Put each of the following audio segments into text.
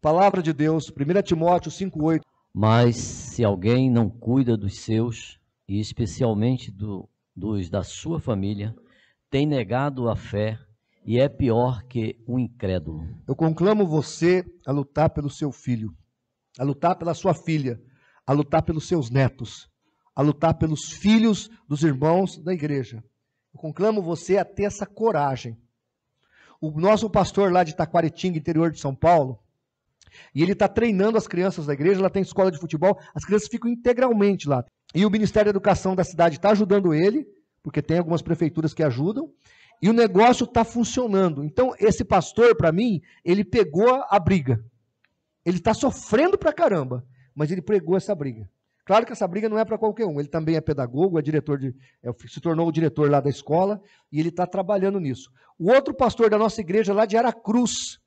Palavra de Deus, 1 Timóteo 5,8. Mas se alguém não cuida dos seus, e especialmente dos da sua família, tem negado a fé e é pior que um incrédulo. Eu conclamo você a lutar pelo seu filho, a lutar pela sua filha, a lutar pelos seus netos, a lutar pelos filhos dos irmãos da igreja. Eu conclamo você a ter essa coragem. O nosso pastor lá de Taquaritinga, interior de São Paulo, e ele está treinando as crianças da igreja, ela tem escola de futebol, as crianças ficam integralmente lá. E o Ministério da Educação da cidade está ajudando ele, porque tem algumas prefeituras que ajudam, e o negócio está funcionando. Então, esse pastor, para mim, ele pegou a briga. Ele está sofrendo pra caramba, mas ele pregou essa briga. Claro que essa briga não é para qualquer um, ele também é pedagogo, é diretor se tornou o diretor lá da escola, e ele está trabalhando nisso. O outro pastor da nossa igreja lá de Aracruz,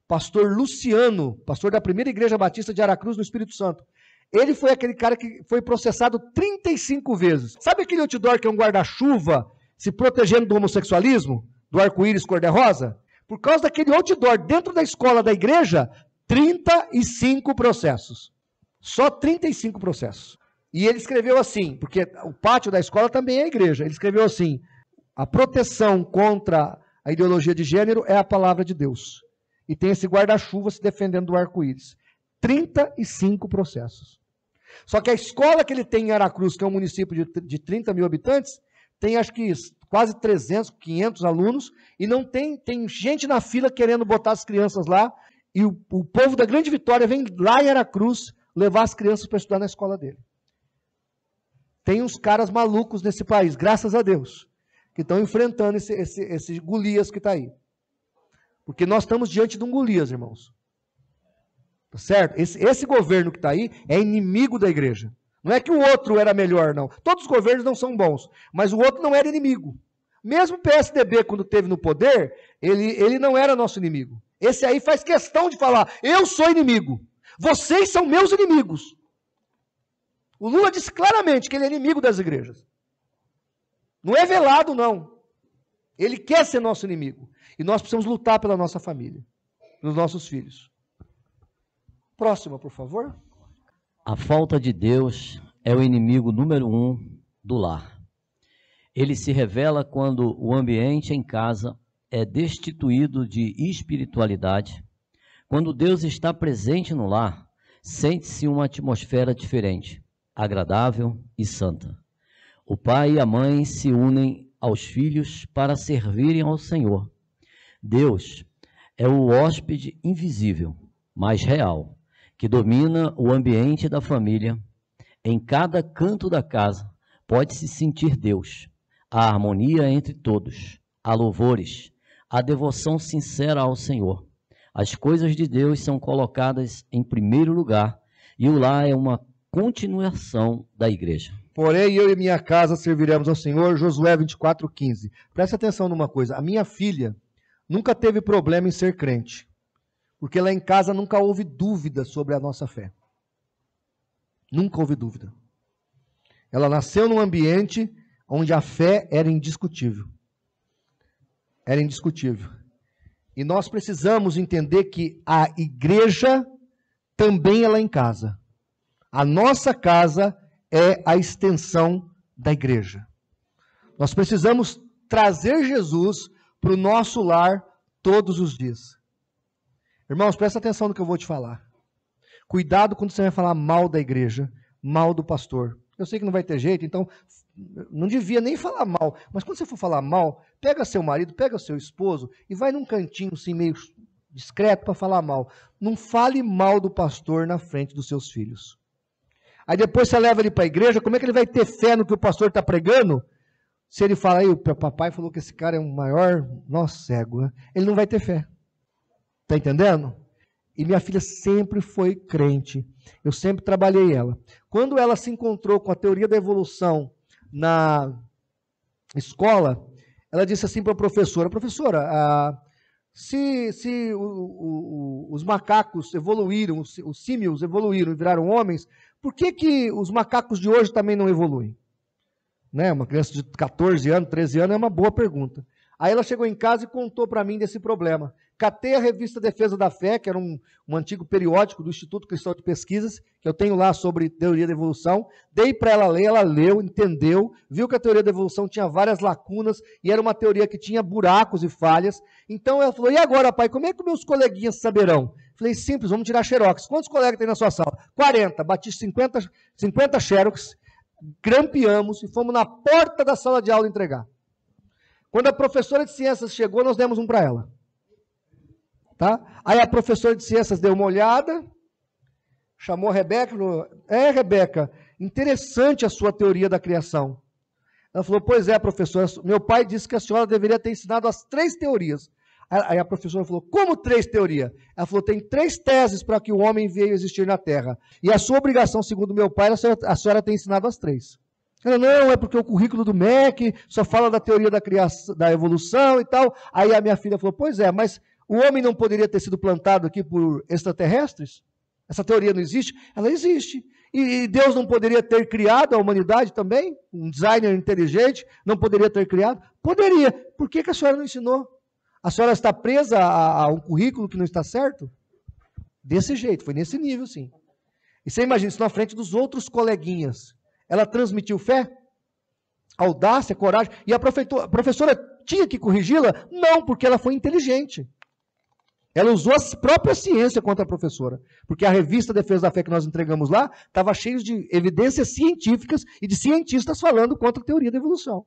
pastor Luciano, pastor da primeira igreja batista de Aracruz, no Espírito Santo. Ele foi aquele cara que foi processado 35 vezes. Sabe aquele outdoor que é um guarda-chuva se protegendo do homossexualismo? Do arco-íris cor-de-rosa? Por causa daquele outdoor dentro da escola da igreja, 35 processos. Só 35 processos. E ele escreveu assim, porque o pátio da escola também é a igreja. Ele escreveu assim: a proteção contra a ideologia de gênero é a palavra de Deus. E tem esse guarda-chuva se defendendo do arco-íris. 35 processos. Só que a escola que ele tem em Aracruz, que é um município de 30 mil habitantes, tem acho que quase 300, 500 alunos, e não tem gente na fila querendo botar as crianças lá, e o povo da Grande Vitória vem lá em Aracruz levar as crianças para estudar na escola dele. Tem uns caras malucos nesse país, graças a Deus, que estão enfrentando esse Golias que está aí. Porque nós estamos diante de um Golias, irmãos. Tá certo? Esse governo que está aí é inimigo da igreja. Não é que o outro era melhor, não. Todos os governos não são bons, mas o outro não era inimigo. Mesmo o PSDB, quando esteve no poder, ele não era nosso inimigo. Esse aí faz questão de falar: eu sou inimigo. Vocês são meus inimigos. O Lula disse claramente que ele é inimigo das igrejas. Não é velado, não. Ele quer ser nosso inimigo. E nós precisamos lutar pela nossa família, pelos nossos filhos. Próxima, por favor. A falta de Deus é o inimigo número 1 do lar. Ele se revela quando o ambiente em casa é destituído de espiritualidade. Quando Deus está presente no lar, sente-se uma atmosfera diferente, agradável e santa. O pai e a mãe se unem aos filhos para servirem ao Senhor. Deus é o hóspede invisível, mas real, que domina o ambiente da família. Em cada canto da casa pode-se sentir Deus, a harmonia entre todos, há louvores, a devoção sincera ao Senhor. As coisas de Deus são colocadas em primeiro lugar e o lar é uma continuação da igreja. Porém, eu e minha casa serviremos ao Senhor. Josué 24:15. Presta atenção numa coisa. A minha filha nunca teve problema em ser crente, porque lá em casa nunca houve dúvida sobre a nossa fé. Nunca houve dúvida. Ela nasceu num ambiente onde a fé era indiscutível. Era indiscutível. E nós precisamos entender que a igreja também é lá em casa. A nossa casa é a extensão da igreja. Nós precisamos trazer Jesus para o nosso lar todos os dias. Irmãos, presta atenção no que eu vou te falar. Cuidado quando você vai falar mal da igreja, mal do pastor. Eu sei que não vai ter jeito, então não devia nem falar mal. Mas quando você for falar mal, pega seu marido, pega seu esposo e vai num cantinho assim meio discreto para falar mal. Não fale mal do pastor na frente dos seus filhos. Aí depois você leva ele para a igreja, como é que ele vai ter fé no que o pastor está pregando? Se ele fala, aí o papai falou que esse cara é o maior, nossa, cego, né? Ele não vai ter fé. Está entendendo? E minha filha sempre foi crente. Eu sempre trabalhei ela. Quando ela se encontrou com a teoria da evolução na escola, ela disse assim para a professora, se os macacos evoluíram, os símios evoluíram e viraram homens, por que os macacos de hoje também não evoluem? Né? Uma criança de 14 anos, 13 anos é uma boa pergunta. Aí ela chegou em casa e contou para mim desse problema. Catei a revista Defesa da Fé, que era um antigo periódico do Instituto Cristão de Pesquisas, que eu tenho lá sobre teoria da evolução. Dei para ela ler, ela leu, entendeu, viu que a teoria da evolução tinha várias lacunas e era uma teoria que tinha buracos e falhas. Então ela falou, e agora, pai, como é que meus coleguinhas saberão? Falei, simples, vamos tirar xerox. Quantos colegas tem na sua sala? 40. Bati 50 xerox, grampeamos e fomos na porta da sala de aula entregar. Quando a professora de ciências chegou, nós demos um para ela. Tá? Aí a professora de ciências deu uma olhada, chamou a Rebeca e falou, Rebeca, interessante a sua teoria da criação. Ela falou, pois é, professora, meu pai disse que a senhora deveria ter ensinado as 3 teorias. Aí a professora falou, como 3 teorias? Ela falou, tem 3 teses para que o homem veio existir na Terra. E a sua obrigação, segundo meu pai, a senhora tem ensinado as 3. Ela, não, é porque o currículo do MEC só fala da teoria da criação, da evolução e tal. Aí a minha filha falou, pois é, mas o homem não poderia ter sido plantado aqui por extraterrestres? Essa teoria não existe? Ela existe. E Deus não poderia ter criado a humanidade também? Um designer inteligente não poderia ter criado? Poderia. Por que a senhora não ensinou? A senhora está presa a um currículo que não está certo? Desse jeito, foi nesse nível, sim. E você imagina isso na frente dos outros coleguinhas. Ela transmitiu fé? Audácia, coragem? E a professora tinha que corrigi-la? Não, porque ela foi inteligente. Ela usou a própria ciência contra a professora, porque a revista Defesa da Fé que nós entregamos lá estava cheia de evidências científicas e de cientistas falando contra a teoria da evolução.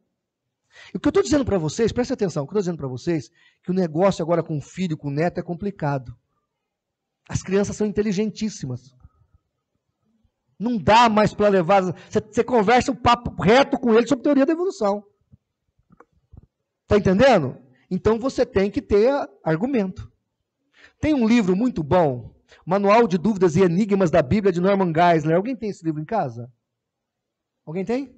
E o que eu estou dizendo para vocês, preste atenção, o que eu estou dizendo para vocês, que o negócio agora com o filho, com o neto é complicado. As crianças são inteligentíssimas. Não dá mais para levar, você conversa um papo reto com ele sobre teoria da evolução. Está entendendo? Então você tem que ter argumento. Tem um livro muito bom, Manual de Dúvidas e Enigmas da Bíblia, de Norman Geisler. Alguém tem esse livro em casa? Alguém tem?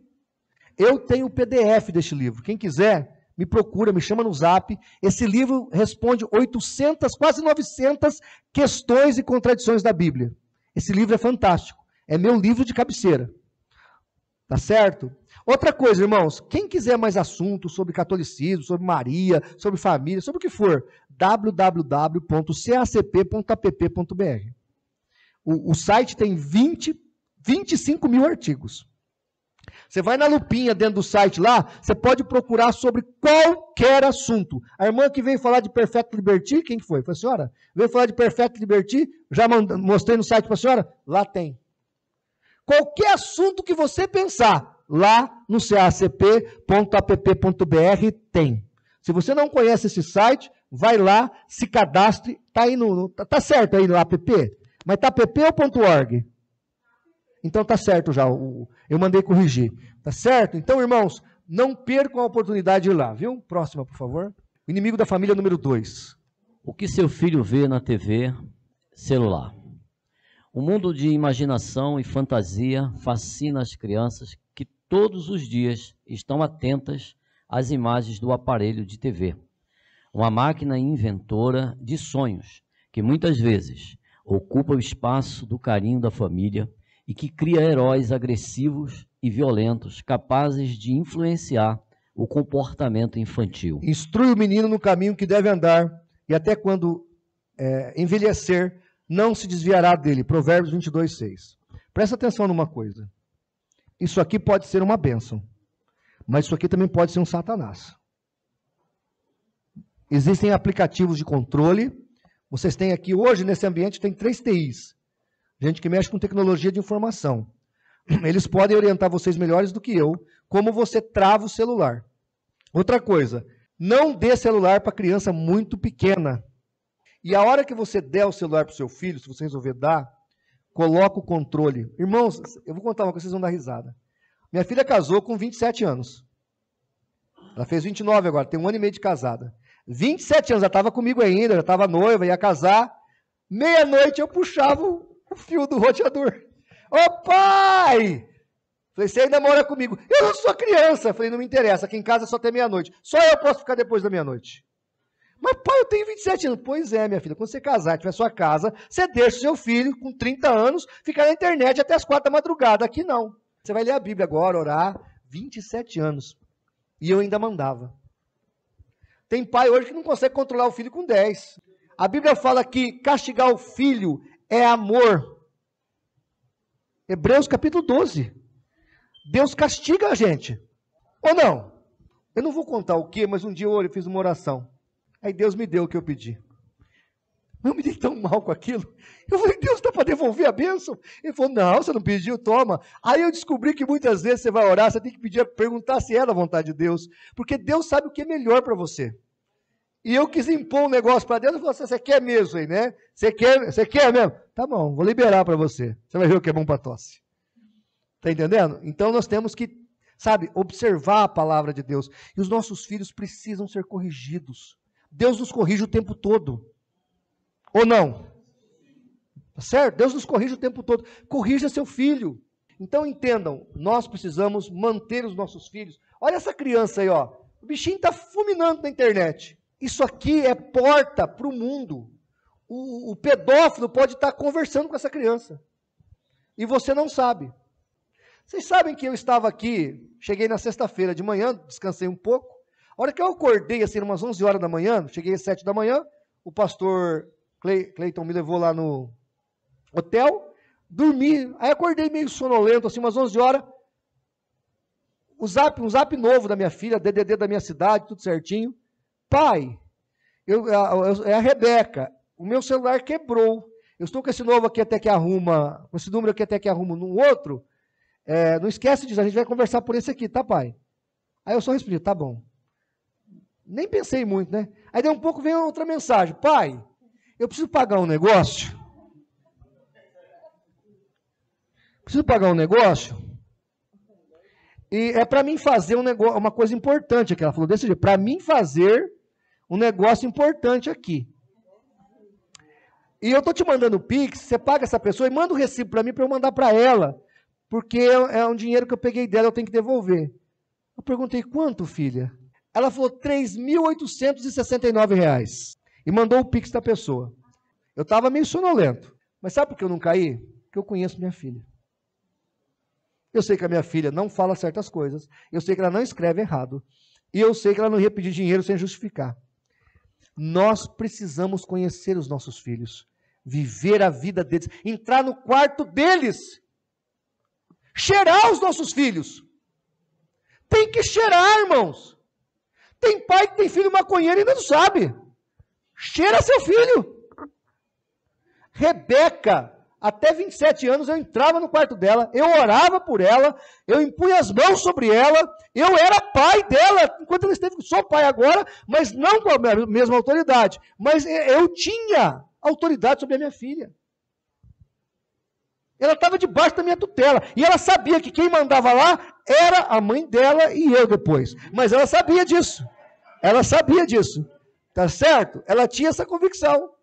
Eu tenho o PDF deste livro. Quem quiser, me procura, me chama no Zap. Esse livro responde 800, quase 900 questões e contradições da Bíblia. Esse livro é fantástico. É meu livro de cabeceira. Tá certo? Outra coisa, irmãos, quem quiser mais assuntos sobre catolicismo, sobre Maria, sobre família, sobre o que for, www.cacp.app.br. O site tem 25 mil artigos. Você vai na lupinha dentro do site lá, você pode procurar sobre qualquer assunto. A irmã que veio falar de Perfect Liberty, quem que foi? Foi a senhora? Veio falar de Perfect Liberty, já mostrei no site para a senhora? Lá tem. Qualquer assunto que você pensar, lá no cacp.app.br tem. Se você não conhece esse site, vai lá, se cadastre, tá certo aí no app, mas tá app ou .org? Então tá certo já, eu mandei corrigir. Tá certo? Então, irmãos, não percam a oportunidade de ir lá, viu? Próxima, por favor. O inimigo da família número 2. O que seu filho vê na TV celular? O mundo de imaginação e fantasia fascina as crianças que todos os dias estão atentas às imagens do aparelho de TV. Uma máquina inventora de sonhos, que muitas vezes ocupa o espaço do carinho da família e que cria heróis agressivos e violentos, capazes de influenciar o comportamento infantil. Instrui o menino no caminho que deve andar, e até quando envelhecer, não se desviará dele. Provérbios 22:6. Presta atenção numa coisa. Isso aqui pode ser uma bênção, mas isso aqui também pode ser um satanás. Existem aplicativos de controle. Vocês têm aqui, hoje, nesse ambiente, tem 3 TIs. Gente que mexe com tecnologia de informação. Eles podem orientar vocês melhores do que eu, como você trava o celular. Outra coisa, não dê celular para criança muito pequena. E a hora que você der o celular para o seu filho, se você resolver dar, coloca o controle. Irmãos, eu vou contar uma coisa, vocês vão dar risada. Minha filha casou com 27 anos. Ela fez 29 agora, tem 1 ano e meio de casada. 27 anos, ela estava comigo ainda, já estava noiva, ia casar. Meia-noite eu puxava o fio do roteador. Ô pai! Falei, você ainda mora comigo? Eu não sou criança. Falei, não me interessa, aqui em casa só tem meia-noite. Só eu posso ficar depois da meia-noite. Mas pai, eu tenho 27 anos. Pois é, minha filha, quando você casar, tiver sua casa, você deixa o seu filho com 30 anos ficar na internet até as 4 da madrugada. Aqui não. Você vai ler a Bíblia agora, orar, 27 anos. E eu ainda mandava. Tem pai hoje que não consegue controlar o filho com 10. A Bíblia fala que castigar o filho é amor. Hebreus capítulo 12. Deus castiga a gente. Ou não? Eu não vou contar o que, mas um dia eu fiz uma oração. Aí Deus me deu o que eu pedi. Eu me dei tão mal com aquilo. Eu falei, Deus, dá para devolver a bênção? Ele falou, não, você não pediu, toma. Aí eu descobri que muitas vezes você vai orar, você tem que pedir, perguntar se é da vontade de Deus. Porque Deus sabe o que é melhor para você. E eu quis impor um negócio para Deus, e falou assim, você quer mesmo aí, né? Você quer mesmo? Tá bom, vou liberar para você. Você vai ver o que é bom para tosse. Está entendendo? Então nós temos que, sabe, observar a palavra de Deus. E os nossos filhos precisam ser corrigidos. Deus nos corrige o tempo todo. Ou não? Tá certo? Deus nos corrige o tempo todo. Corrija seu filho. Então entendam, nós precisamos manter os nossos filhos. Olha essa criança aí, ó. O bichinho está fulminando na internet. Isso aqui é porta para o mundo. O pedófilo pode estar conversando com essa criança. E você não sabe. Vocês sabem que eu estava aqui, cheguei na sexta-feira de manhã, descansei um pouco. A hora que eu acordei, assim, umas 11 horas da manhã, cheguei às 7 da manhã, o pastor Cleiton me levou lá no hotel, dormi, aí acordei meio sonolento, assim, umas 11 horas, um zap novo da minha filha, DDD da minha cidade, tudo certinho. Pai, é a Rebeca, o meu celular quebrou, eu estou com esse novo aqui até que arruma, com esse número aqui até que arruma num outro, não esquece disso, a gente vai conversar por esse aqui, tá, pai? Aí eu só respondi, tá bom. Nem pensei muito, né? Aí daí um pouco vem outra mensagem, pai, eu preciso pagar um negócio. Preciso pagar um negócio. E é para mim fazer um negócio, uma coisa importante aqui. Ela falou desse jeito, para mim fazer um negócio importante aqui. E eu estou te mandando o Pix, você paga essa pessoa e manda o recibo para mim para eu mandar para ela. Porque é um dinheiro que eu peguei dela, eu tenho que devolver. Eu perguntei, quanto, filha? Ela falou, R$ 3.869. E mandou o Pix da pessoa. Eu estava meio sonolento. Mas sabe por que eu não caí? Porque eu conheço minha filha. Eu sei que a minha filha não fala certas coisas. Eu sei que ela não escreve errado. E eu sei que ela não ia pedir dinheiro sem justificar. Nós precisamos conhecer os nossos filhos. Viver a vida deles. Entrar no quarto deles. Cheirar os nossos filhos. Tem que cheirar, irmãos. Tem pai que tem filho maconheiro e ainda não sabe. Cheira seu filho. Rebeca, até 27 anos, eu entrava no quarto dela, eu orava por ela, eu impunha as mãos sobre ela, eu era pai dela, enquanto ela esteve, sou pai agora, mas não com a mesma autoridade. Mas eu tinha autoridade sobre a minha filha. Ela estava debaixo da minha tutela. E ela sabia que quem mandava lá era a mãe dela e eu depois. Mas ela sabia disso. Ela sabia disso. Tá certo? Ela tinha essa convicção.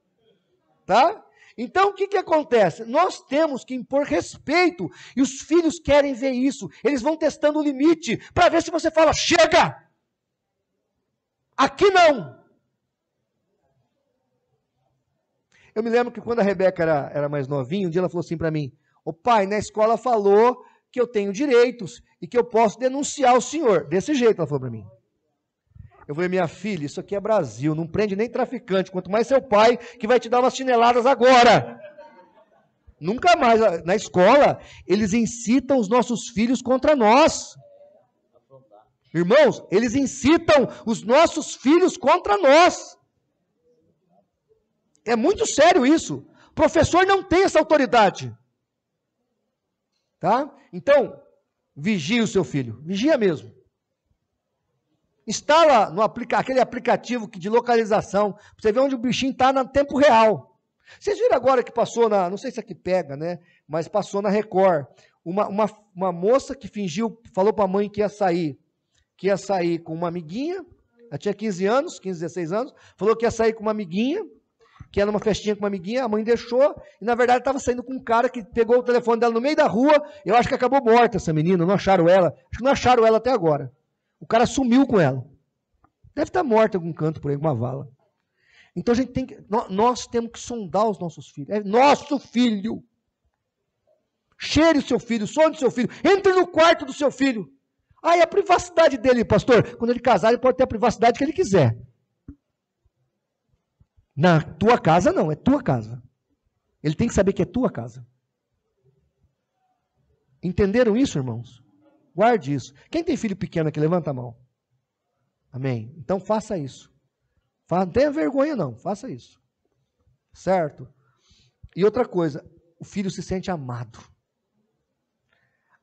Tá? Então, o que acontece? Nós temos que impor respeito. E os filhos querem ver isso. Eles vão testando o limite para ver se você fala, chega! Aqui não! Eu me lembro que quando a Rebeca era mais novinha, um dia ela falou assim para mim, o pai na escola falou que eu tenho direitos e que eu posso denunciar o senhor. Desse jeito ela falou para mim. Eu falei, minha filha, isso aqui é Brasil, não prende nem traficante, quanto mais seu pai que vai te dar umas chineladas agora. Nunca mais, na escola, eles incitam os nossos filhos contra nós. Irmãos, eles incitam os nossos filhos contra nós. É muito sério isso. O professor não tem essa autoridade. Tá? Então, vigie o seu filho. Vigia mesmo. Instala aquele aplicativo de localização, para você ver onde o bichinho está no tempo real. Vocês viram agora que passou não sei se aqui pega, né? Mas passou na Record. Uma moça que falou para a mãe que ia sair com uma amiguinha, ela tinha 15 anos, 15, 16 anos, falou que ia sair com uma amiguinha, que era uma festinha com uma amiguinha, a mãe deixou, e na verdade estava saindo com um cara que pegou o telefone dela no meio da rua, eu acho que acabou morta essa menina, não acharam ela, acho que não acharam ela até agora. O cara sumiu com ela. Deve estar morta em algum canto por aí, alguma vala. Então nós temos que sondar os nossos filhos. É nosso filho. Cheire o seu filho, sonde o seu filho, entre no quarto do seu filho. Ah, e a privacidade dele, pastor? Quando ele casar, ele pode ter a privacidade que ele quiser. Na tua casa, não, é tua casa. Ele tem que saber que é tua casa. Entenderam isso, irmãos? Guarde isso. Quem tem filho pequeno aqui, levanta a mão. Amém? Então faça isso. Não tenha vergonha não, faça isso. Certo? E outra coisa, o filho se sente amado.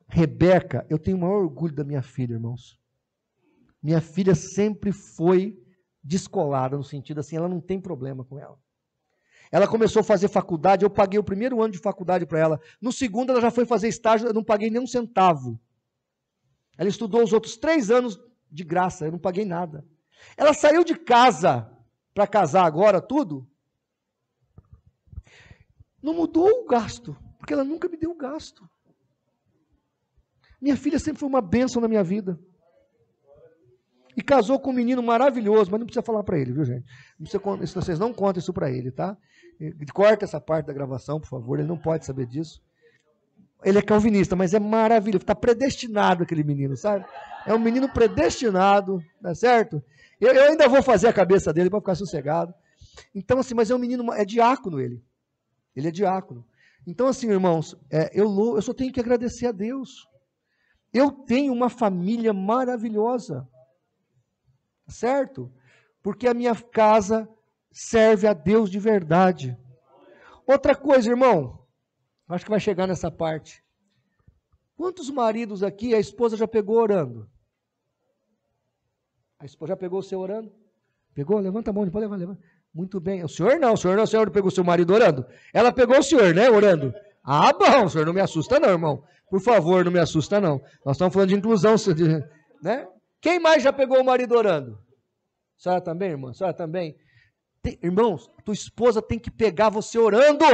Rebeca, eu tenho o maior orgulho da minha filha, irmãos. Minha filha sempre foi descolada, no sentido assim, ela não tem problema com ela. Ela começou a fazer faculdade, eu paguei o primeiro ano de faculdade para ela. No segundo, ela já foi fazer estágio, eu não paguei nem um centavo. Ela estudou os outros 3 anos de graça, eu não paguei nada. Ela saiu de casa para casar agora, tudo. Não mudou o gasto, porque ela nunca me deu gasto. Minha filha sempre foi uma bênção na minha vida. E casou com um menino maravilhoso, mas não precisa falar para ele, viu, gente? Não precisa, vocês não contem isso para ele, tá? Corta essa parte da gravação, por favor, ele não pode saber disso. Ele é calvinista, mas é maravilhoso, está predestinado aquele menino, sabe? É um menino predestinado, tá certo? Eu ainda vou fazer a cabeça dele para ficar sossegado. Então, assim, mas é um menino, é diácono ele. Ele é diácono. Então, assim, irmãos, eu só tenho que agradecer a Deus. Eu tenho uma família maravilhosa. Certo? Porque a minha casa serve a Deus de verdade. Outra coisa, irmão, acho que vai chegar nessa parte. Quantos maridos aqui a esposa já pegou orando? A esposa já pegou o seu orando? Pegou? Levanta a mão, pode levar, levanta. Muito bem. O senhor não pegou o seu marido orando? Ela pegou o senhor, né, orando? Ah, bom, o senhor não me assusta não, irmão. Por favor, não me assusta não. Nós estamos falando de inclusão, né? Quem mais já pegou o marido orando? A senhora também, irmã? A senhora também? Irmãos, tua esposa tem que pegar você orando.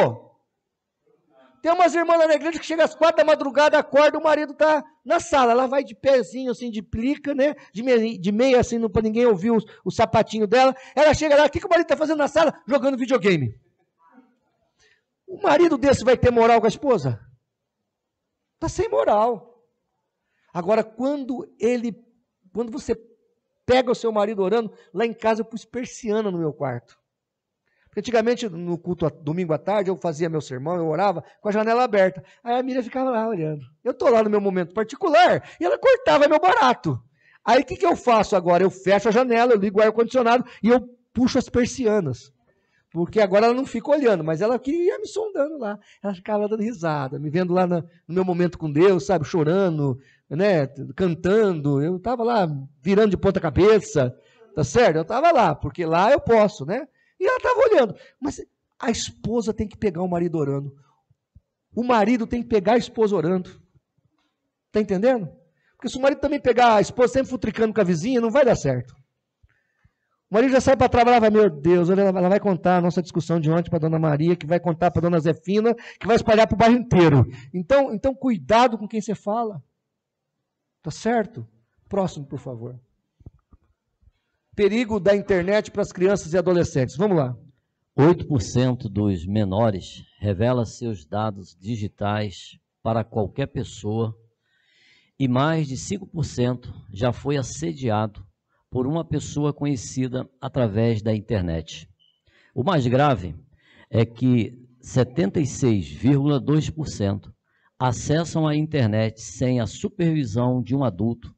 Tem umas irmãs lá na igreja que chega às 4 da madrugada, acorda, o marido está na sala. Ela vai de pezinho, assim, de plica, né? De meia, assim, para ninguém ouvir o sapatinho dela. Ela chega lá, o que o marido está fazendo na sala? Jogando videogame. O marido desse vai ter moral com a esposa? Está sem moral. Agora, quando você pega o seu marido orando, lá em casa eu pus persiana no meu quarto. Porque antigamente, no culto, domingo à tarde, eu fazia meu sermão, eu orava com a janela aberta. Aí a Miriam ficava lá olhando. Eu estou lá no meu momento particular e ela cortava meu barato. Aí o que eu faço agora? Eu fecho a janela, eu ligo o ar-condicionado e eu puxo as persianas. Porque agora ela não fica olhando, mas ela ia me sondando lá. Ela ficava dando risada, me vendo lá no meu momento com Deus, sabe, chorando, né, cantando. Eu estava lá virando de ponta cabeça, tá certo? Eu estava lá, porque lá eu posso, né? E ela estava olhando. Mas a esposa tem que pegar o marido orando. O marido tem que pegar a esposa orando. Está entendendo? Porque se o marido também pegar a esposa sempre futricando com a vizinha, não vai dar certo. O marido já sai para trabalhar, vai, meu Deus, ela vai contar a nossa discussão de ontem para a dona Maria, que vai contar para a dona Zefina, que vai espalhar para o bairro inteiro. Então, cuidado com quem você fala. Tá certo? Próximo, por favor. Perigo da internet para as crianças e adolescentes. Vamos lá. 8% dos menores revela seus dados digitais para qualquer pessoa e mais de 5% já foi assediado por uma pessoa conhecida através da internet. O mais grave é que 76,2% acessam a internet sem a supervisão de um adulto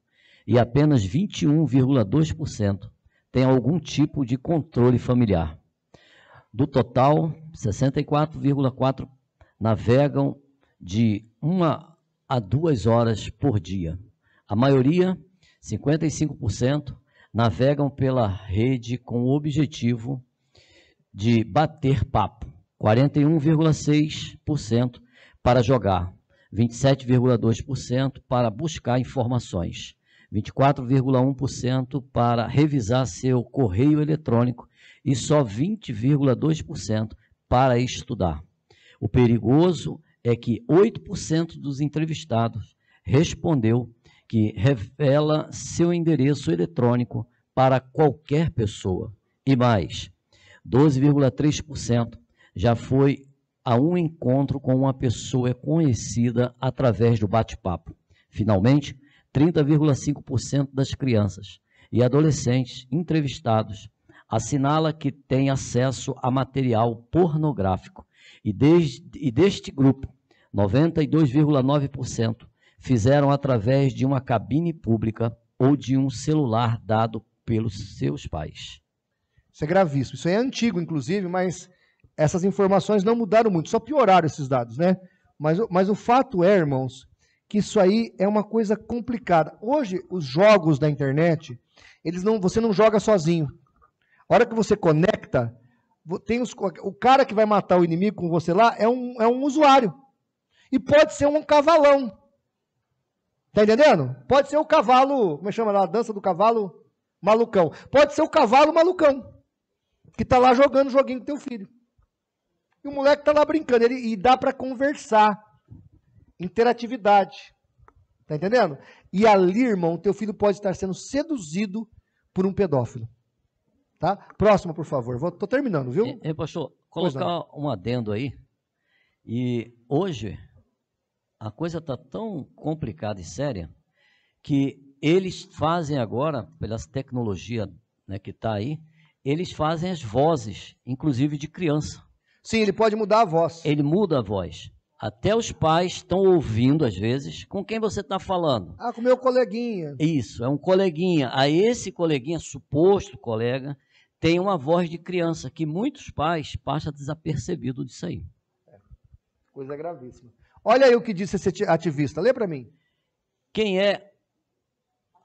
e apenas 21,2% têm algum tipo de controle familiar. Do total, 64,4% navegam de 1 a 2 horas por dia. A maioria, 55%, navegam pela rede com o objetivo de bater papo. 41,6% para jogar, 27,2% para buscar informações, 24,1% para revisar seu correio eletrônico e só 20,2% para estudar. O perigoso é que 8% dos entrevistados respondeu que revela seu endereço eletrônico para qualquer pessoa. E mais, 12,3% já foi a um encontro com uma pessoa conhecida através do bate-papo. Finalmente, 30,5% das crianças e adolescentes entrevistados assinala que tem acesso a material pornográfico. E deste grupo, 92,9% fizeram através de uma cabine pública ou de um celular dado pelos seus pais. Isso é gravíssimo. Isso é antigo, inclusive, mas essas informações não mudaram muito, só pioraram esses dados, né? Mas o fato é, irmãos, que isso aí é uma coisa complicada. Hoje, os jogos da internet, você não joga sozinho. A hora que você conecta, o cara que vai matar o inimigo com você lá é um usuário. E pode ser um cavalão. Tá entendendo? Pode ser o cavalo, como é que chama lá? A dança do cavalo malucão. Pode ser o cavalo malucão, que tá lá jogando joguinho com teu filho. E o moleque tá lá brincando, e dá para conversar. Interatividade. Tá entendendo? E ali, irmão, teu filho pode estar sendo seduzido por um pedófilo. Tá? Próximo, por favor. Tô terminando, viu? Pastor, colocar um adendo aí. E hoje, a coisa está tão complicada e séria que eles fazem agora, pelas tecnologias, né, que está aí, eles fazem as vozes, inclusive de criança. Sim, ele pode mudar a voz. Ele muda a voz. Até os pais estão ouvindo, às vezes, com quem você está falando. Ah, com o meu coleguinha. Isso, é um coleguinha. Aí esse coleguinha, suposto colega, tem uma voz de criança, que muitos pais passam desapercebido disso aí. Coisa gravíssima. Olha aí o que disse esse ativista, lê para mim. Quem é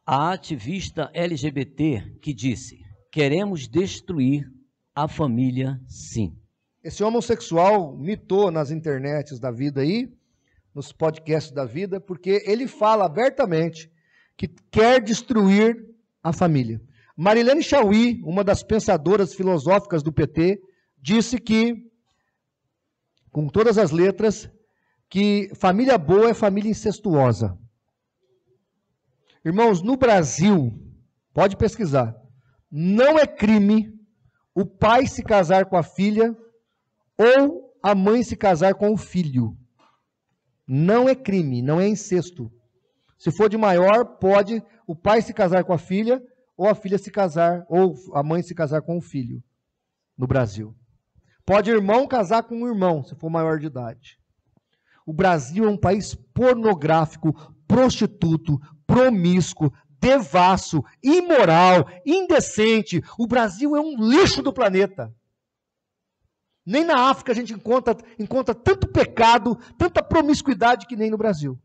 a ativista LGBT que disse: queremos destruir a família, sim. Esse homossexual mitou nas internets da vida aí, nos podcasts da vida, porque ele fala abertamente que quer destruir a família. Marilene Chaui, uma das pensadoras filosóficas do PT, disse que, com todas as letras, que família boa é família incestuosa. Irmãos, no Brasil, pode pesquisar, não é crime o pai se casar com a filha ou a mãe se casar com o filho. Não é crime, não é incesto. Se for de maior, pode o pai se casar com a filha ou a filha se casar, ou a mãe se casar com o filho, no Brasil. Pode irmão casar com um irmão, se for maior de idade. O Brasil é um país pornográfico, prostituto, promíscuo, devasso, imoral, indecente. O Brasil é um lixo do planeta. Nem na África a gente encontra tanto pecado, tanta promiscuidade que nem no Brasil.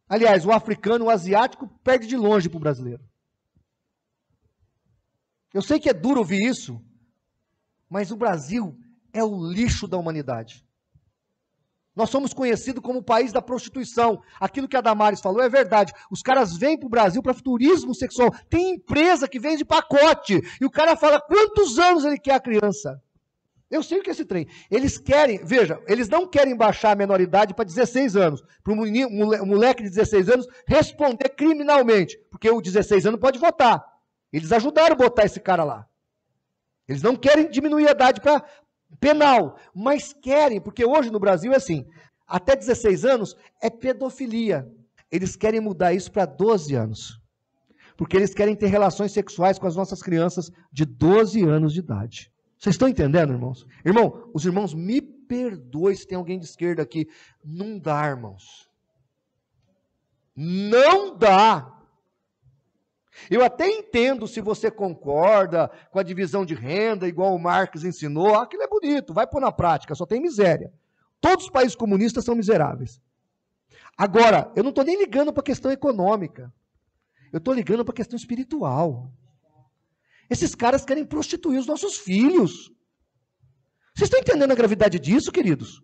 Aliás, o africano, o asiático, perde de longe para o brasileiro. Eu sei que é duro ouvir isso, mas o Brasil é o lixo da humanidade. Nós somos conhecidos como o país da prostituição. Aquilo que a Damares falou é verdade. Os caras vêm para o Brasil para turismo sexual. Tem empresa que vende pacote. E o cara fala quantos anos ele quer a criança. Eu sei o que é esse trem. Eles querem, veja, eles não querem baixar a menoridade para 16 anos. Para um moleque de 16 anos responder criminalmente. Porque o 16 anos pode votar. Eles ajudaram a botar esse cara lá. Eles não querem diminuir a idade para penal, mas querem, porque hoje no Brasil é assim, até 16 anos é pedofilia. Eles querem mudar isso para 12 anos. Porque eles querem ter relações sexuais com as nossas crianças de 12 anos de idade. Vocês estão entendendo, irmãos? Irmão, os irmãos, me perdoem se tem alguém de esquerda aqui. Não dá, irmãos. Não dá. Eu até entendo se você concorda com a divisão de renda, igual o Marx ensinou. Aquilo é bonito, vai pôr na prática, só tem miséria. Todos os países comunistas são miseráveis. Agora, eu não estou nem ligando para a questão econômica. Eu estou ligando para a questão espiritual. Esses caras querem prostituir os nossos filhos. Vocês estão entendendo a gravidade disso, queridos?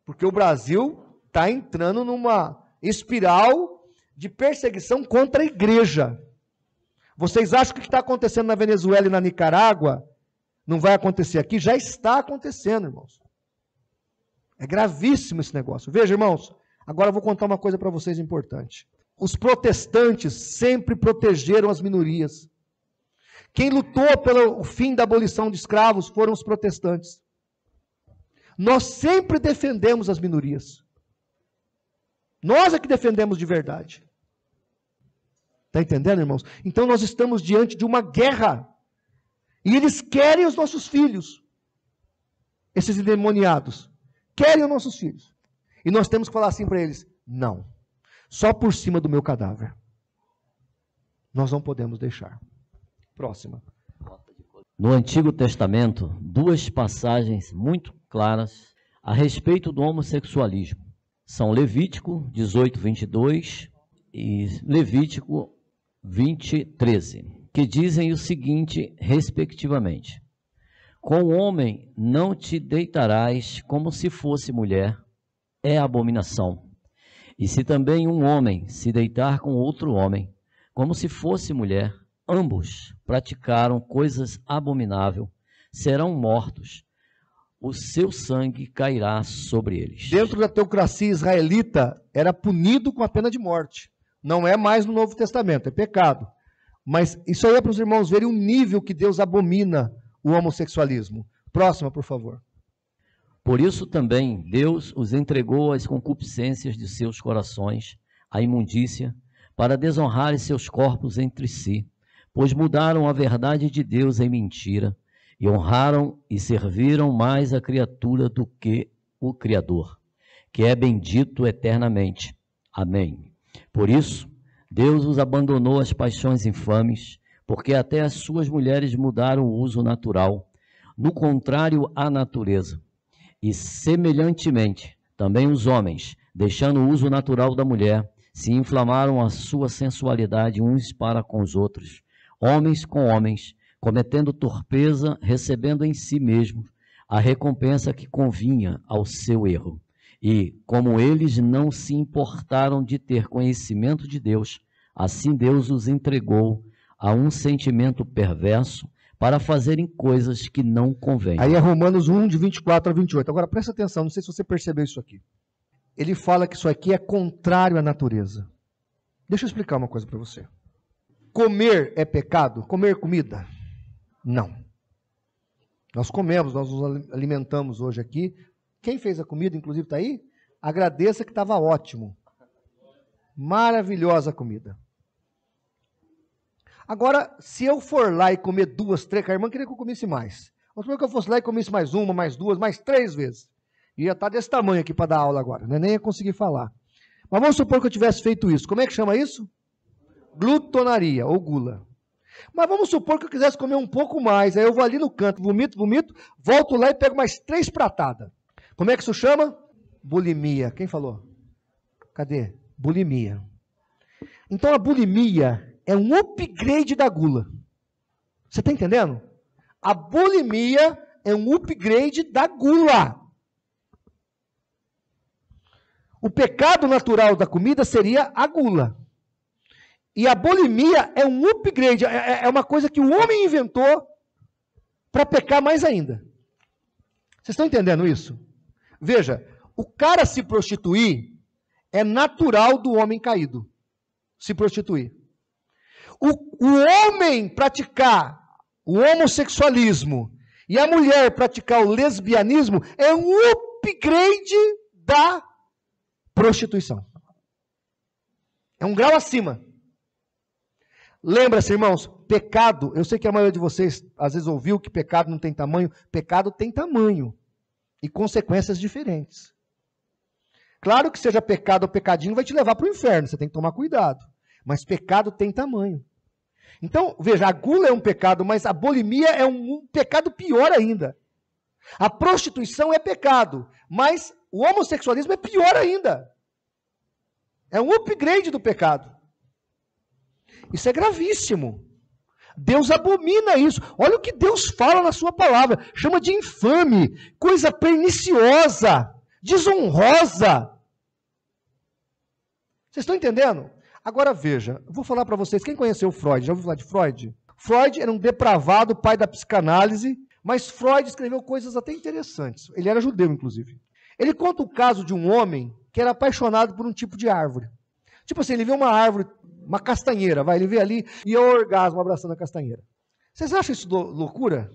Porque o Brasil está entrando numa espiral de perseguição contra a igreja. Vocês acham que o que está acontecendo na Venezuela e na Nicarágua não vai acontecer aqui? Já está acontecendo, irmãos. É gravíssimo esse negócio. Veja, irmãos, agora eu vou contar uma coisa para vocês importante. Os protestantes sempre protegeram as minorias. Quem lutou pelo fim da abolição de escravos foram os protestantes. Nós sempre defendemos as minorias. Nós é que defendemos de verdade. Está entendendo, irmãos? Então nós estamos diante de uma guerra. E eles querem os nossos filhos. Esses endemoniados. Querem os nossos filhos. E nós temos que falar assim para eles: não. Só por cima do meu cadáver. Nós não podemos deixar. Próxima. No Antigo Testamento, duas passagens muito claras a respeito do homossexualismo. São Levítico 18, 22 e Levítico 20, 13, que dizem o seguinte, respectivamente: com o homem não te deitarás como se fosse mulher, é abominação. E se também um homem se deitar com outro homem, como se fosse mulher, ambos praticaram coisas abomináveis, serão mortos, o seu sangue cairá sobre eles. Dentro da teocracia israelita, era punido com a pena de morte. Não é mais no Novo Testamento, é pecado. Mas isso aí é para os irmãos verem o nível que Deus abomina o homossexualismo. Próxima, por favor. Por isso também Deus os entregou às concupiscências de seus corações, à imundícia, para desonrarem seus corpos entre si, pois mudaram a verdade de Deus em mentira, e honraram e serviram mais a criatura do que o Criador, que é bendito eternamente. Amém. Por isso, Deus os abandonou às paixões infames, porque até as suas mulheres mudaram o uso natural, no contrário à natureza. E, semelhantemente, também os homens, deixando o uso natural da mulher, se inflamaram a sua sensualidade uns para com os outros, homens com homens, cometendo torpeza, recebendo em si mesmos a recompensa que convinha ao seu erro. E, como eles não se importaram de ter conhecimento de Deus, assim Deus os entregou a um sentimento perverso para fazerem coisas que não convêm. Aí é Romanos 1, de 24 a 28. Agora, presta atenção, não sei se você percebeu isso aqui. Ele fala que isso aqui é contrário à natureza. Deixa eu explicar uma coisa para você. Comer é pecado? Comer comida? Não. Nós comemos, nós nos alimentamos hoje aqui. Quem fez a comida, inclusive, está aí? Agradeça que estava ótimo. Maravilhosa a comida. Agora, se eu for lá e comer 2, 3, a irmã queria que eu comesse mais. Vamos supor que eu fosse lá e comesse mais 1, mais 2, mais 3 vezes. Ia estar desse tamanho aqui para dar aula agora, né? Nem ia conseguir falar. Mas vamos supor que eu tivesse feito isso. Como é que chama isso? Glutonaria, ou gula. Mas vamos supor que eu quisesse comer um pouco mais. Aí eu vou ali no canto, vomito, volto lá e pego mais 3 pratadas. Como é que isso chama? Bulimia. Quem falou? Cadê? Bulimia. Então a bulimia é um upgrade da gula. Você está entendendo? A bulimia é um upgrade da gula. O pecado natural da comida seria a gula. E a bulimia é um upgrade, é uma coisa que o homem inventou para pecar mais ainda. Vocês estão entendendo isso? Veja, o cara se prostituir é natural do homem caído. Se prostituir. O homem praticar o homossexualismo e a mulher praticar o lesbianismo é um upgrade da prostituição. É um grau acima. Lembra-se, irmãos, pecado, eu sei que a maioria de vocês às vezes ouviu que pecado não tem tamanho. Pecado tem tamanho e consequências diferentes. Claro que seja pecado ou pecadinho vai te levar para o inferno, você tem que tomar cuidado. Mas pecado tem tamanho. Então, veja, a gula é um pecado, mas a bulimia é um pecado pior ainda. A prostituição é pecado, mas o homossexualismo é pior ainda. É um upgrade do pecado. Isso é gravíssimo. Deus abomina isso. Olha o que Deus fala na sua palavra. Chama de infame, coisa perniciosa, desonrosa. Vocês estão entendendo? Agora veja, eu vou falar para vocês, quem conheceu Freud? Já ouviu falar de Freud? Freud era um depravado, pai da psicanálise, mas Freud escreveu coisas até interessantes. Ele era judeu, inclusive. Ele conta o caso de um homem que era apaixonado por um tipo de árvore. Tipo assim, ele vê uma árvore, uma castanheira, ele vê ali e é um orgasmo abraçando a castanheira. Vocês acham isso loucura?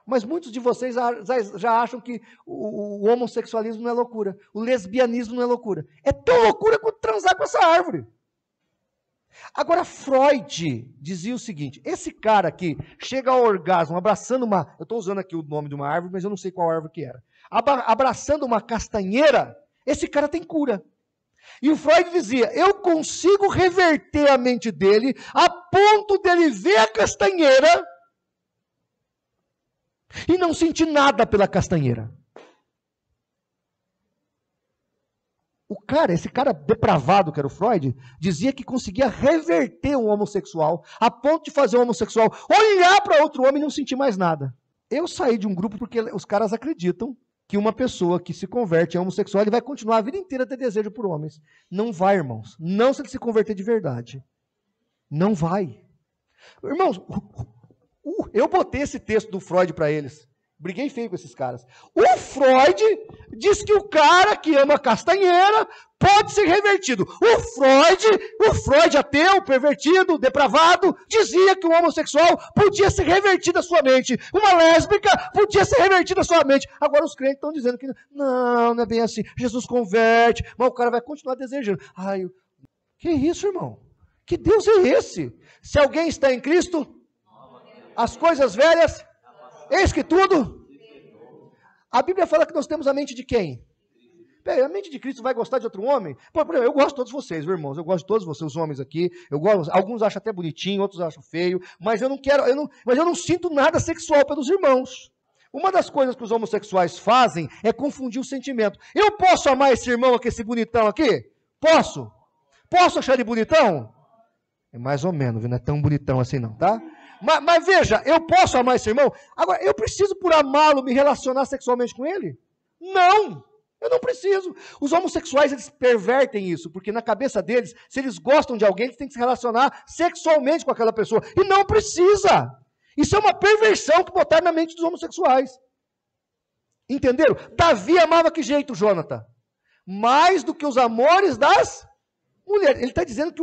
Mas muitos de vocês já acham que o homossexualismo não é loucura, o lesbianismo não é loucura. É tão loucura quanto transar com essa árvore. Agora, Freud dizia o seguinte, esse cara aqui chega ao orgasmo abraçando uma... Eu estou usando aqui o nome de uma árvore, mas eu não sei qual árvore que era. Abraçando uma castanheira, esse cara tem cura. E o Freud dizia, eu consigo reverter a mente dele a ponto dele ver a castanheira e não sentir nada pela castanheira. Esse cara depravado que era o Freud, dizia que conseguia reverter um homossexual a ponto de fazer um homossexual olhar para outro homem e não sentir mais nada. Eu saí de um grupo porque os caras acreditam que uma pessoa que se converte em homossexual, ele vai continuar a vida inteira a ter desejo por homens. Não vai, irmãos. Não se ele se converter de verdade. Não vai. Irmãos, eu botei esse texto do Freud para eles. Briguei feio com esses caras. O Freud diz que o cara que ama castanheira pode ser revertido. O Freud ateu, pervertido, depravado, dizia que o homossexual podia ser revertido a sua mente. Uma lésbica podia ser revertida a sua mente. Agora os crentes estão dizendo que não é bem assim. Jesus converte, mas o cara vai continuar desejando. Que isso, irmão? Que Deus é esse? Se alguém está em Cristo, as coisas velhas... Eis que tudo. A Bíblia fala que nós temos a mente de quem? A mente de Cristo vai gostar de outro homem? Por exemplo, eu gosto de todos vocês, meus irmãos. Eu gosto de todos vocês, os homens aqui. Alguns acham até bonitinho, outros acham feio. Mas eu não sinto nada sexual pelos irmãos. Uma das coisas que os homossexuais fazem é confundir o sentimento. Eu posso amar esse irmão aqui, esse bonitão aqui? Posso? Posso achar ele bonitão? É mais ou menos, não é tão bonitão assim não, tá? Mas veja, eu posso amar esse irmão? Agora, eu preciso, por amá-lo, me relacionar sexualmente com ele? Não, eu não preciso. Os homossexuais, eles pervertem isso, porque na cabeça deles, se eles gostam de alguém, eles têm que se relacionar sexualmente com aquela pessoa. E não precisa. Isso é uma perversão que botaram na mente dos homossexuais. Entenderam? Davi amava que jeito, Jonathan? Mais do que os amores das mulheres. Ele está dizendo que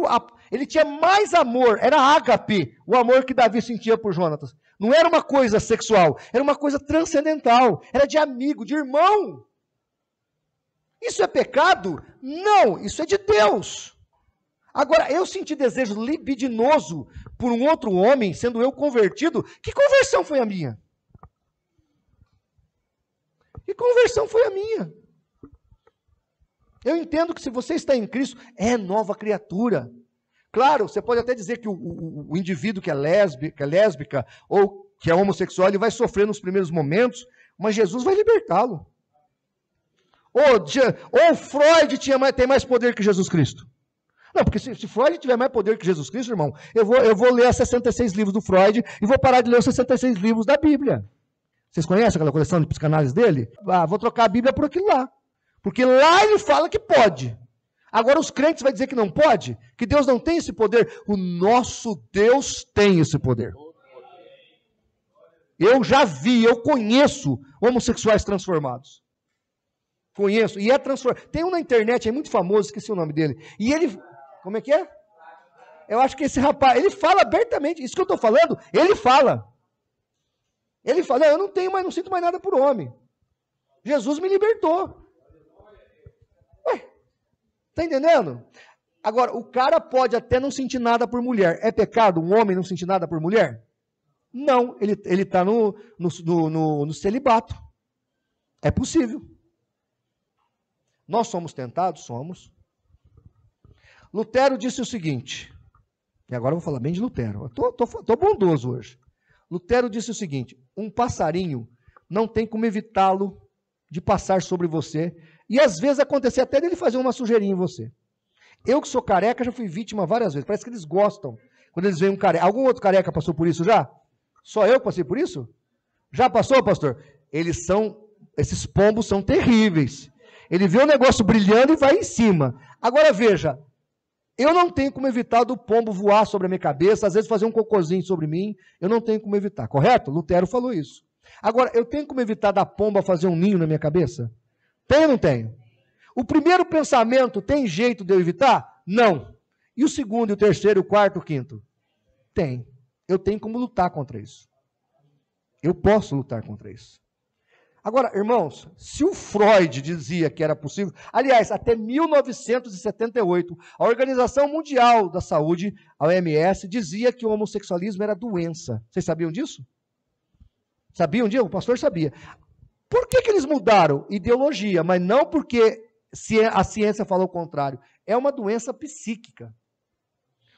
ele tinha mais amor, era ágape, o amor que Davi sentia por Jonatas. Não era uma coisa sexual, era uma coisa transcendental, era de amigo, de irmão. Isso é pecado? Não, isso é de Deus. Agora, eu senti desejo libidinoso por um outro homem, sendo eu convertido, que conversão foi a minha? Que conversão foi a minha? Eu entendo que se você está em Cristo, é nova criatura. Claro, você pode até dizer que o indivíduo que é lésbica ou que é homossexual, ele vai sofrer nos primeiros momentos, mas Jesus vai libertá-lo. Ou Freud tem mais poder que Jesus Cristo? Não, porque se Freud tiver mais poder que Jesus Cristo, irmão, eu vou ler os 66 livros do Freud e vou parar de ler os 66 livros da Bíblia. Vocês conhecem aquela coleção de psicanálise dele? Vou trocar a Bíblia por aquilo lá. Porque lá ele fala que pode. Agora os crentes vão dizer que não pode? Que Deus não tem esse poder? O nosso Deus tem esse poder. Eu já vi, eu conheço homossexuais transformados. Conheço. E é transformado. Tem um na internet, é muito famoso, esqueci o nome dele. E ele... Como é que é? Eu acho que esse rapaz, ele fala abertamente. Isso que eu estou falando, ele fala. Ele fala, eu não sinto mais nada por homem. Jesus me libertou. Está entendendo? Agora, o cara pode até não sentir nada por mulher. É pecado um homem não sentir nada por mulher? Não, ele está no celibato. É possível. Nós somos tentados? Somos. Lutero disse o seguinte, e agora eu vou falar bem de Lutero. Estou bondoso hoje. Lutero disse o seguinte, um passarinho não tem como evitá-lo de passar sobre você, e às vezes acontecer até dele fazer uma sujeirinha em você. Eu que sou careca já fui vítima várias vezes. Parece que eles gostam quando eles veem um careca. Algum outro careca passou por isso já? Só eu que passei por isso? Já passou, pastor? Esses pombos são terríveis. Ele vê o negócio brilhando e vai em cima. Agora veja, eu não tenho como evitar do pombo voar sobre a minha cabeça, às vezes fazer um cocôzinho sobre mim, eu não tenho como evitar, correto? Lutero falou isso. Agora, eu tenho como evitar da pomba fazer um ninho na minha cabeça? Tenho ou não tenho? O primeiro pensamento tem jeito de eu evitar? Não. E o segundo, e o terceiro, o quarto, o quinto? Tem. Eu tenho como lutar contra isso. Eu posso lutar contra isso. Agora, irmãos, se o Freud dizia que era possível, aliás, até 1978, a Organização Mundial da Saúde, a OMS, dizia que o homossexualismo era doença. Vocês sabiam disso? Sabiam disso? O pastor sabia. Por que eles mudaram? Ideologia, mas não porque a ciência falou o contrário. É uma doença psíquica.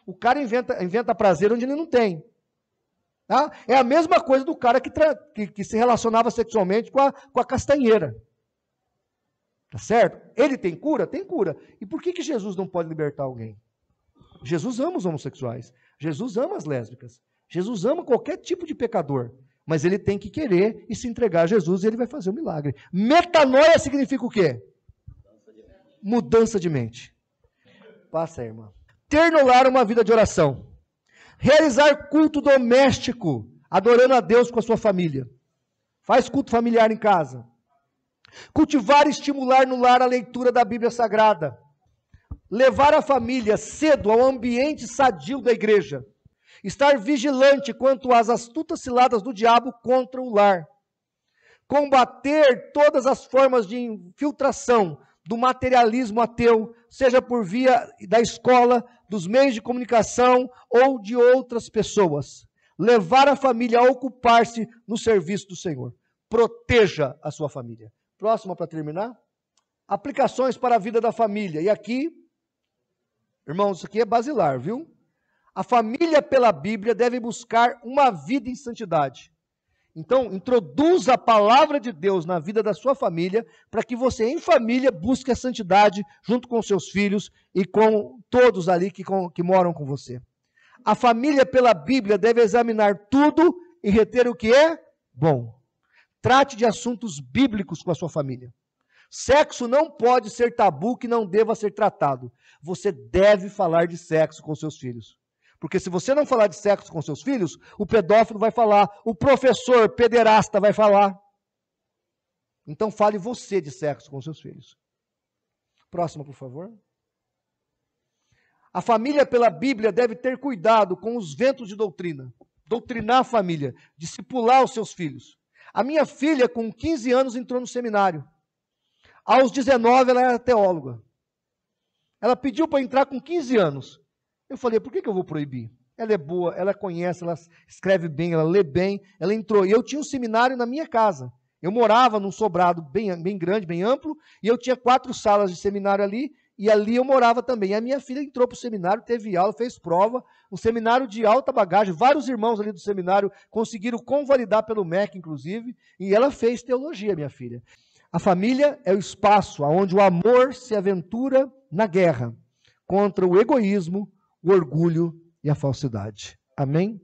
O cara inventa prazer onde ele não tem. Tá? É a mesma coisa do cara que se relacionava sexualmente com a castanheira. Tá certo? Ele tem cura? Tem cura. E por que Jesus não pode libertar alguém? Jesus ama os homossexuais. Jesus ama as lésbicas. Jesus ama qualquer tipo de pecador. Mas ele tem que querer e se entregar a Jesus e ele vai fazer o milagre. Metanoia significa o quê? Mudança de mente. Passa aí, irmã. Ter no lar uma vida de oração. Realizar culto doméstico, adorando a Deus com a sua família. Faz culto familiar em casa. Cultivar e estimular no lar a leitura da Bíblia Sagrada. Levar a família cedo ao ambiente sadio da igreja. Estar vigilante quanto às astutas ciladas do diabo contra o lar. Combater todas as formas de infiltração do materialismo ateu, seja por via da escola, dos meios de comunicação ou de outras pessoas. Levar a família a ocupar-se no serviço do Senhor. Proteja a sua família. Próxima para terminar. Aplicações para a vida da família. E aqui, irmãos, isso aqui é basilar, viu? A família pela Bíblia deve buscar uma vida em santidade. Então, introduza a palavra de Deus na vida da sua família, para que você, em família, busque a santidade junto com seus filhos e com todos ali que moram com você. A família pela Bíblia deve examinar tudo e reter o que é bom. Trate de assuntos bíblicos com a sua família. Sexo não pode ser tabu que não deva ser tratado. Você deve falar de sexo com seus filhos. Porque se você não falar de sexo com seus filhos, o pedófilo vai falar, o professor pederasta vai falar. Então fale você de sexo com seus filhos. Próxima, por favor. A família pela Bíblia deve ter cuidado com os ventos de doutrina. Doutrinar a família, discipular os seus filhos. A minha filha, com 15 anos, entrou no seminário. Aos 19, ela era teóloga. Ela pediu para entrar com 15 anos. Eu falei, por que eu vou proibir? Ela é boa, ela conhece, ela escreve bem, ela lê bem. Ela entrou. E eu tinha um seminário na minha casa. Eu morava num sobrado bem grande, bem amplo, e eu tinha 4 salas de seminário ali, e ali eu morava também. E a minha filha entrou para o seminário, teve aula, fez prova, um seminário de alta bagagem. Vários irmãos ali do seminário conseguiram convalidar pelo MEC, inclusive, e ela fez teologia, minha filha. A família é o espaço onde o amor se aventura na guerra contra o egoísmo, o orgulho e a falsidade. Amém?